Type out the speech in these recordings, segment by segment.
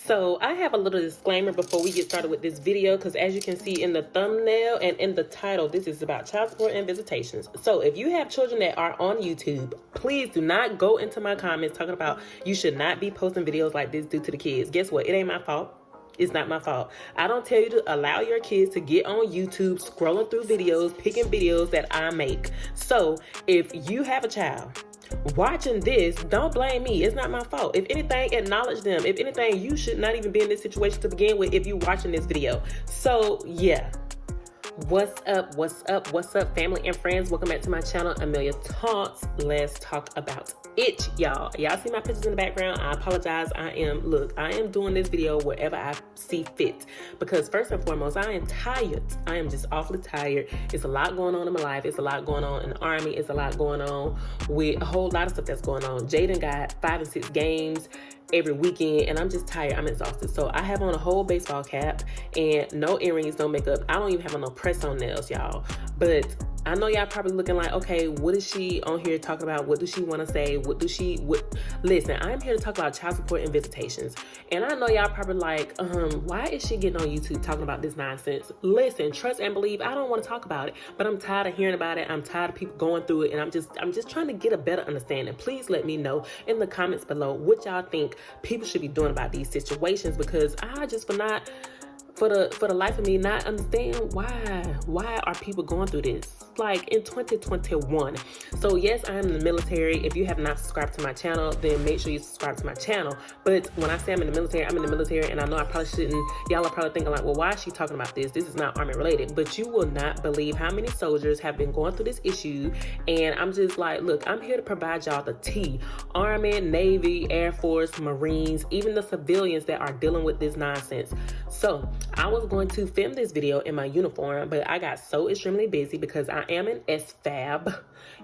So I have a little disclaimer before we get started with this video, because as you can see in the thumbnail and in the title, this is about child support and visitations. So if you have children that are on YouTube, please do not go into my comments talking about you should not be posting videos like this due to the kids. Guess what? It ain't my fault. It's not my fault. I don't tell you to allow your kids to get on YouTube scrolling through videos, picking videos that I make. So if you have a child watching this, don't blame me. It's not my fault. If anything, acknowledge them. If anything, you should not even be in this situation to begin with if you're watching this video. So yeah, what's up, family and friends? Welcome back to my channel, Amelia Talks. Let's talk about it, y'all. Y'all see my pictures in the background? I apologize. I am doing this video wherever I see fit, because first and foremost, I am tired. I am just awfully tired. It's a lot going on in my life. It's a lot going on in the Army. It's a lot going on with a whole lot of stuff that's going on. Jaden got 5 and 6 games every weekend, and I'm just tired. I'm exhausted. So I have on a whole baseball cap and no earrings, no makeup. I don't even have on no press-on nails, y'all. But I know y'all probably looking like, okay, what is she on here talking about? What does she want to say? Listen, I'm here to talk about child support and visitations. And I know y'all probably like, why is she getting on YouTube talking about this nonsense? Listen, trust and believe, I don't want to talk about it, but I'm tired of hearing about it. I'm tired of people going through it, and I'm just trying to get a better understanding. Please let me know in the comments below what y'all think people should be doing about these situations, because I just for the life of me not understand why are people going through this like in 2021. So yes, I am in the military. If you have not subscribed to my channel, then make sure you subscribe to my channel. But when I say I'm in the military, I'm in the military, and I know I probably shouldn't. Y'all are probably thinking like, well, why is she talking about this? This is not Army related. But you will not believe how many soldiers have been going through this issue, and I'm just like, look, I'm here to provide y'all the tea. Army, Navy, Air Force, Marines, even the civilians that are dealing with this nonsense. So I was going to film this video in my uniform, but I got so extremely busy because I am an SFAB,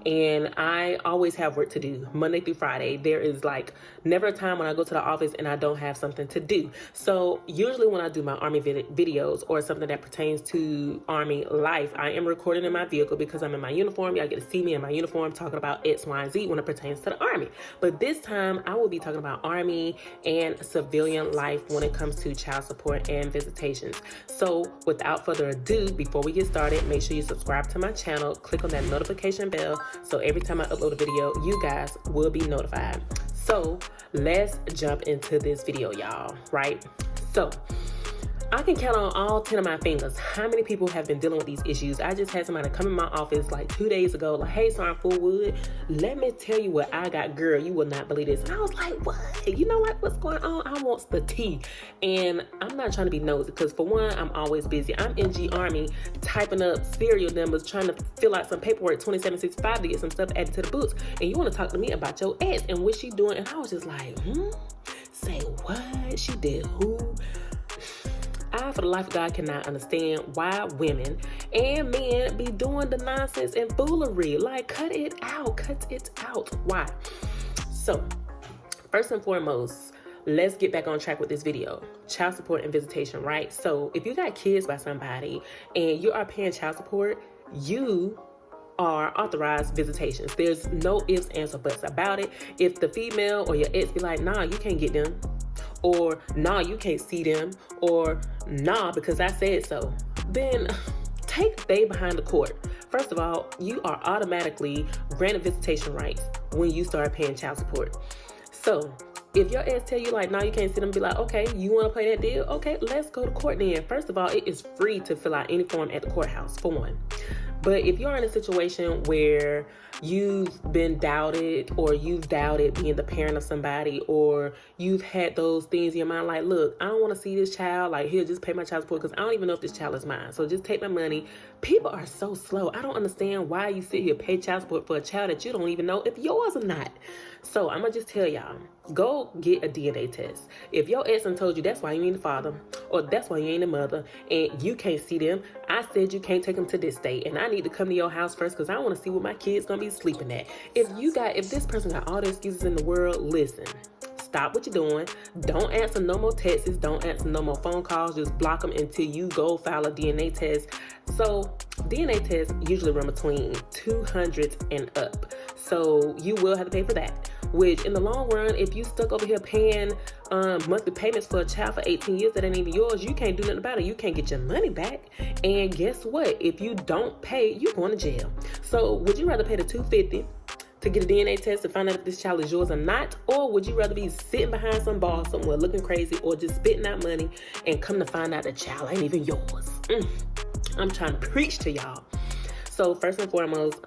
and I always have work to do Monday through Friday. There is like never a time when I go to the office and I don't have something to do. So usually when I do my Army videos or something that pertains to Army life, I am recording in my vehicle because I'm in my uniform. Y'all get to see me in my uniform talking about X, Y, and Z when it pertains to the Army. But this time I will be talking about Army and civilian life when it comes to child support and visitations. So without further ado, before we get started, make sure you subscribe to my channel, click on that notification bell, so every time I upload a video, you guys will be notified. So let's jump into this video, y'all, right? So I can count on all 10 of my fingers how many people have been dealing with these issues. I just had somebody come in my office like 2 days ago, like, hey, Sergeant Fullwood, let me tell you what I got, girl. You will not believe this. And I was like, what? You know what? What's going on? I want the tea. And I'm not trying to be nosy, because for one, I'm always busy. I'm in G Army typing up serial numbers, trying to fill out some paperwork, 2765, to get some stuff added to the books. And you want to talk to me about your ex and what she doing? And I was just like, say what? She did who? I, for the life of God, cannot understand why women and men be doing the nonsense and foolery. Like, cut it out. Why? So, first and foremost, let's get back on track with this video. Child support and visitation, right? So, if you got kids by somebody and you are paying child support, you are authorized visitations. There's no ifs, ands, or buts about it. If the female or your ex be like, nah, you can't get them, or nah, you can't see them, or nah, because I said so, then take they behind the court. First of all, you are automatically granted visitation rights when you start paying child support. So if your ex tell you like, nah, you can't see them, be like, okay, you want to play that deal? Okay, let's go to court then. First of all, it is free to fill out any form at the courthouse, for one. But if you're in a situation where you've been doubted, or you've doubted being the parent of somebody, or you've had those things in your mind like, look, I don't want to see this child, like, here, just pay my child support because I don't even know if this child is mine, so just take my money. People are so slow. I don't understand why you sit here pay child support for a child that you don't even know if yours or not. So I'm gonna just tell y'all, go get a DNA test. If your ex done told you that's why you ain't the father, or that's why you ain't the mother, and you can't see them, I said you can't take them to this state, and I need to come to your house first because I want to see what my kids gonna be sleeping at. If this person got all the excuses in the world, listen. Stop what you're doing. Don't answer no more texts. Don't answer no more phone calls. Just block them until you go file a DNA test. So DNA tests usually run between $200 and up. So you will have to pay for that. which in the long run, if you stuck over here paying monthly payments for a child for 18 years that ain't even yours, you can't do nothing about it. You can't get your money back. And guess what? If you don't pay, you're going to jail. So would you rather pay the $250 to get a DNA test to find out if this child is yours or not? Or would you rather be sitting behind some bar somewhere looking crazy, or just spitting out money and come to find out the child ain't even yours? I'm trying to preach to y'all. So first and foremost,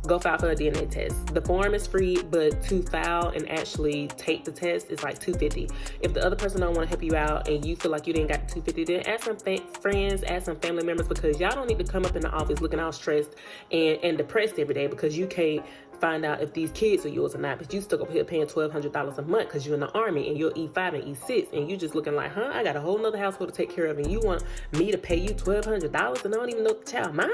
go file for a DNA test. The form is free, but to file and actually take the test is like $250. If the other person don't want to help you out and you feel like you didn't got the $250, then ask some friends, ask some family members, because y'all don't need to come up in the office looking all stressed and depressed every day because you can't find out if these kids are yours or not. But you stuck up here paying $1,200 a month because you're in the Army and you're E5 and E6, and you just looking like, I got a whole nother household to take care of, and you want me to pay you $1,200 and I don't even know if the child mine?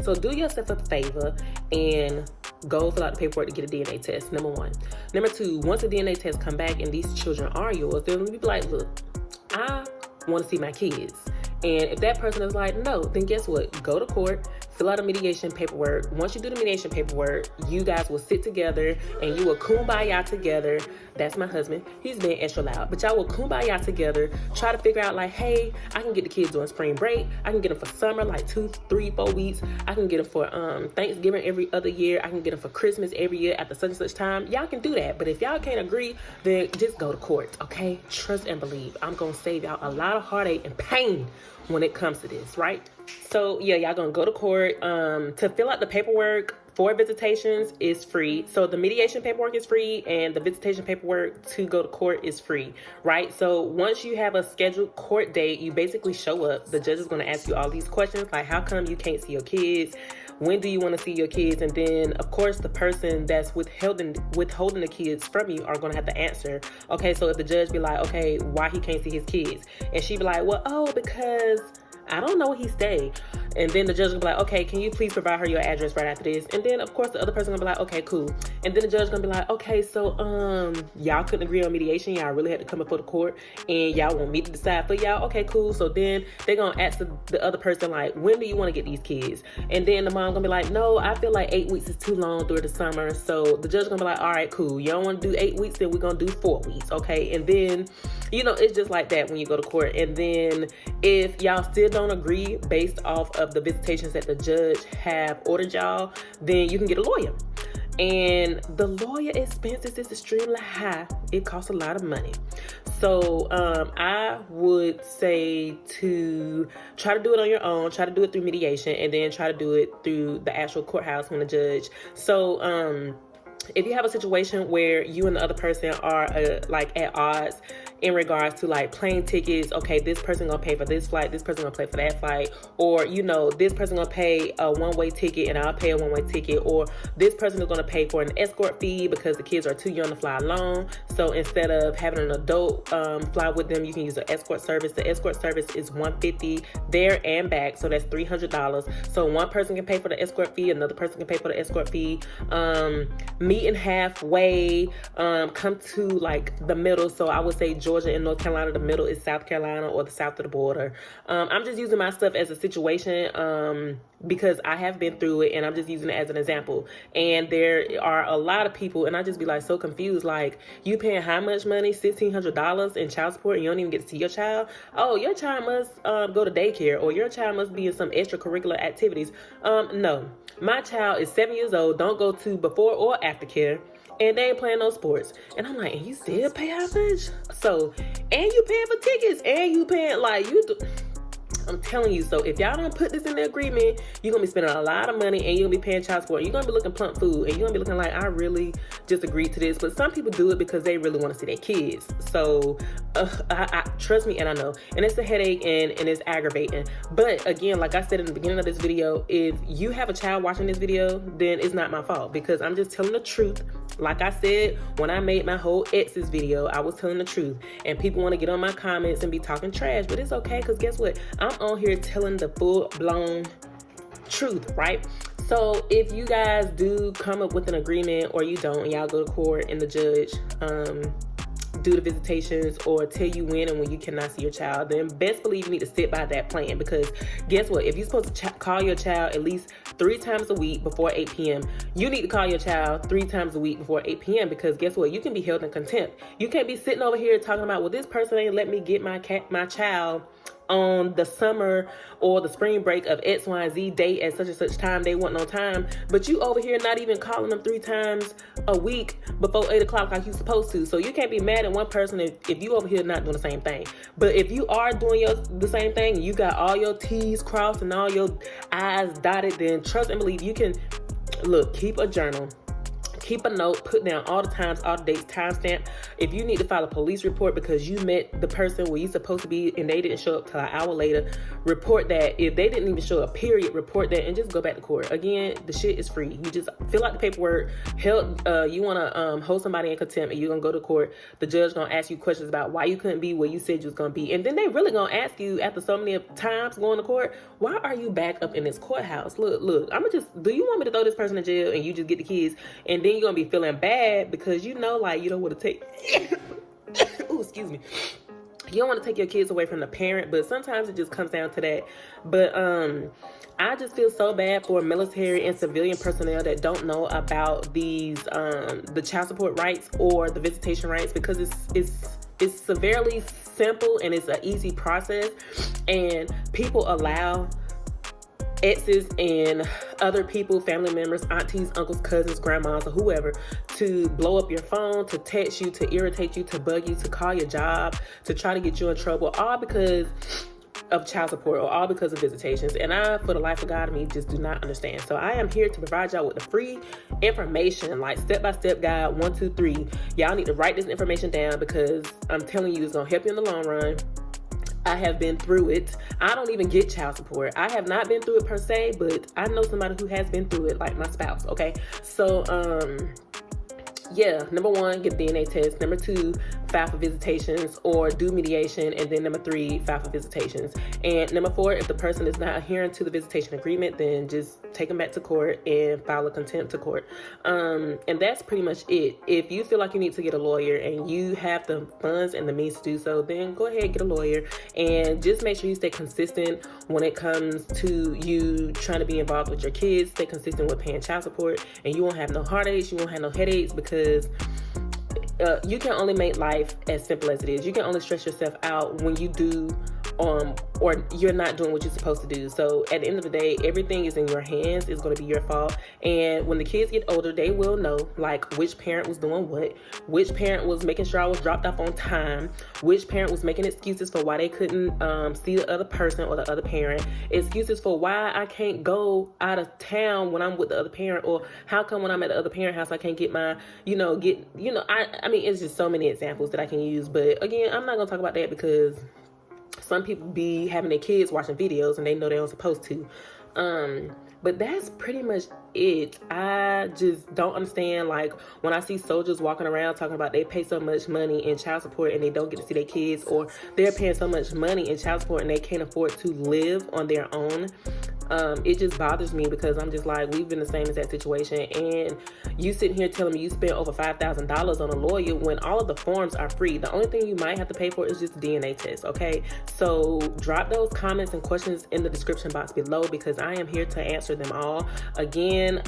So do yourself a favor and go fill out the paperwork to get a DNA test, number one. Number two, once the DNA test come back and these children are yours, then you be like, look, I want to see my kids. And if that person is like, no, then guess what? Go to court, fill out a mediation paperwork. Once you do the mediation paperwork, you guys will sit together and you will kumbaya together. That's my husband. He's being extra loud. But y'all will kumbaya together, try to figure out like, hey, I can get the kids during spring break. I can get them for summer, like 2, 3, 4 weeks. I can get them for Thanksgiving every other year. I can get them for Christmas every year at the such and such time. Y'all can do that. But if y'all can't agree, then just go to court, okay? Trust and believe. I'm going to save y'all a lot of heartache and pain when it comes to this, right? So yeah, y'all gonna go to court. To fill out the paperwork for visitations is free. So the mediation paperwork is free and the visitation paperwork to go to court is free, right? So once you have a scheduled court date, you basically show up. The judge is gonna ask you all these questions like, how come you can't see your kids? When do you want to see your kids? And then, of course, the person that's withholding the kids from you are going to have to answer. Okay, so if the judge be like, okay, why he can't see his kids? And she be like, well, because I don't know where he stay. And then the judge will be like, okay, can you please provide her your address right after this? And then, of course, the other person gonna be like, okay, cool. And then the judge gonna be like, okay, so y'all couldn't agree on mediation. Y'all really had to come before the court, and y'all want me to decide for y'all. Okay, cool. So then they're gonna ask the other person like, when do you want to get these kids? And then the mom gonna be like, no, I feel like 8 weeks is too long during the summer. So the judge gonna be like, all right, cool. You don't want to do 8 weeks, then we're gonna do 4 weeks, okay? And then, it's just like that when you go to court. And then if y'all still don't agree based off of the visitations that the judge have ordered y'all, then you can get a lawyer. And the lawyer expenses is extremely high. It costs a lot of money. So I would say to try to do it on your own, try to do it through mediation, and then try to do it through the actual courthouse when the judge. So if you have a situation where you and the other person are like at odds in regards to like plane tickets, okay, this person gonna pay for this flight, this person gonna pay for that flight, or this person gonna pay a one-way ticket and I'll pay a one-way ticket, or this person is gonna pay for an escort fee because the kids are too young to fly alone. So instead of having an adult fly with them, you can use an escort service. The escort service is $150 there and back, so that's $300. So one person can pay for the escort fee, another person can pay for the escort fee. Meeting halfway, come to like the middle. So I would say Georgia and North Carolina. The middle is South Carolina or the south of the border. I'm just using my stuff as a situation because I have been through it, and I'm just using it as an example. And there are a lot of people, and I just be like so confused, like, you paying how much money? $1,600 in child support, and you don't even get to see your child? Oh, your child must go to daycare, or your child must be in some extracurricular activities. No, my child is 7 years old, don't go to before or after care, and they ain't playing no sports. And I'm like, and you still pay how much? So, and you paying for tickets, and you paying like I'm telling you. So if y'all don't put this in the agreement, you're going to be spending a lot of money, and you're going to be paying child support. You're going to be looking plump food, and you're going to be looking like, I really just agreed to this. But some people do it because they really want to see their kids. So I trust me, and I know. And it's a headache, and it's aggravating. But again, like I said in the beginning of this video, if you have a child watching this video, then it's not my fault, because I'm just telling the truth. Like I said, when I made my whole exes video, I was telling the truth. And people want to get on my comments and be talking trash, but it's okay, because guess what? I'm on here telling the full-blown truth, right? So if you guys do come up with an agreement, or you don't, and y'all go to court and the judge do the visitations or tell you when and when you cannot see your child, then best believe you need to sit by that plan, because guess what? If you're supposed to call your child at least 3 times a week before 8 p.m., you need to call your child 3 times a week before 8 p.m. because guess what? You can be held in contempt. You can't be sitting over here talking about, well, this person ain't let me get my child on the summer or the spring break of X, Y, and Z date at such and such time. They want no time, but you over here not even calling them 3 times a week before 8 o'clock like you supposed to. So you can't be mad at one person if you over here not doing the same thing. But if you are doing the same thing, you got all your T's crossed and all your I's dotted, then trust and believe you can. Look, keep a journal. Keep a note, put down all the times, all the dates, timestamp. If you need to file a police report because you met the person where you're supposed to be and they didn't show up till an hour later, report that. If they didn't even show up, period, report that and just go back to court. Again, the shit is free. You just fill out the paperwork. You want to hold somebody in contempt and you're going to go to court. The judge going to ask you questions about why you couldn't be where you said you was going to be. And then they really going to ask you after so many times going to court, why are you back up in this courthouse? Look, do you want me to throw this person in jail and you just get the kids and then you're gonna be feeling bad because you don't want to take ooh, excuse me, you don't want to take your kids away from the parent, but sometimes it just comes down to that. But I just feel so bad for military and civilian personnel that don't know about these the child support rights or the visitation rights, because it's severely simple and it's an easy process, and people allow exes and other people, family members, aunties, uncles, cousins, grandmas, or whoever, to blow up your phone, to text you, to irritate you, to bug you, to call your job, to try to get you in trouble, all because of child support or all because of visitations. And I, for the life of God, just do not understand. So I am here to provide y'all with the free information, like step-by-step guide, 1, 2, 3. Y'all need to write this information down because I'm telling you, it's going to help you in the long run. I have been through it. I don't even get child support. I have not been through it per se, but I know somebody who has been through it, like my spouse, okay? So, yeah, number 1, get a DNA test. Number 2, file for visitations or do mediation. And then number 3, file for visitations. And number 4, if the person is not adhering to the visitation agreement, then just take them back to court and file a contempt to court. And that's pretty much it. If you feel like you need to get a lawyer and you have the funds and the means to do so, then go ahead and get a lawyer. And just make sure you stay consistent when it comes to you trying to be involved with your kids. Stay consistent with paying child support, and you won't have no heartaches, you won't have no headaches, because you can only make life as simple as it is. You can only stress yourself out when you do or you're not doing what you're supposed to do. So at the end of the day, everything is in your hands. It's going to be your fault. And when the kids get older, they will know like which parent was doing what, which parent was making sure I was dropped off on time, which parent was making excuses for why they couldn't see the other person or the other parent, excuses for why I can't go out of town when I'm with the other parent, or how come when I'm at the other parent house I can't get my, I mean, it's just so many examples that I can use. But again, I'm not going to talk about that because some people be having their kids watching videos and they know they aren't supposed to. But that's pretty much it. I just don't understand, like, when I see soldiers walking around talking about they pay so much money in child support and they don't get to see their kids, or they're paying so much money in child support and they can't afford to live on their own. It just bothers me because I'm just like, we've been the same as that situation. And you sitting here telling me you spent over $5,000 on a lawyer when all of the forms are free. The only thing you might have to pay for is just a DNA test, okay? So drop those comments and questions in the description box below because I am here to answer them all. Again,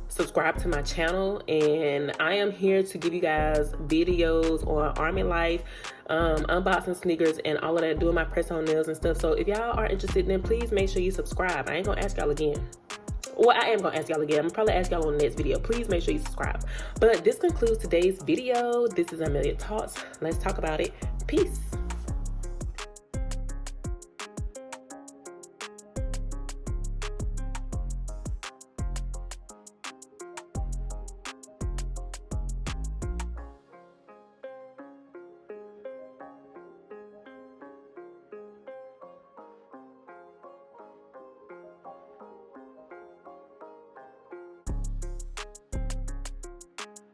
subscribe to my channel, and I am here to give you guys videos on Army life, unboxing sneakers and all of that, doing my press on nails and stuff. So if y'all are interested, then please make sure you subscribe. I ain't gonna ask y'all again. Well, I am gonna ask y'all again. I'm gonna probably ask y'all on the next video. Please make sure you subscribe. But this concludes today's video. This is Amelia Talks. Let's talk about it. Peace.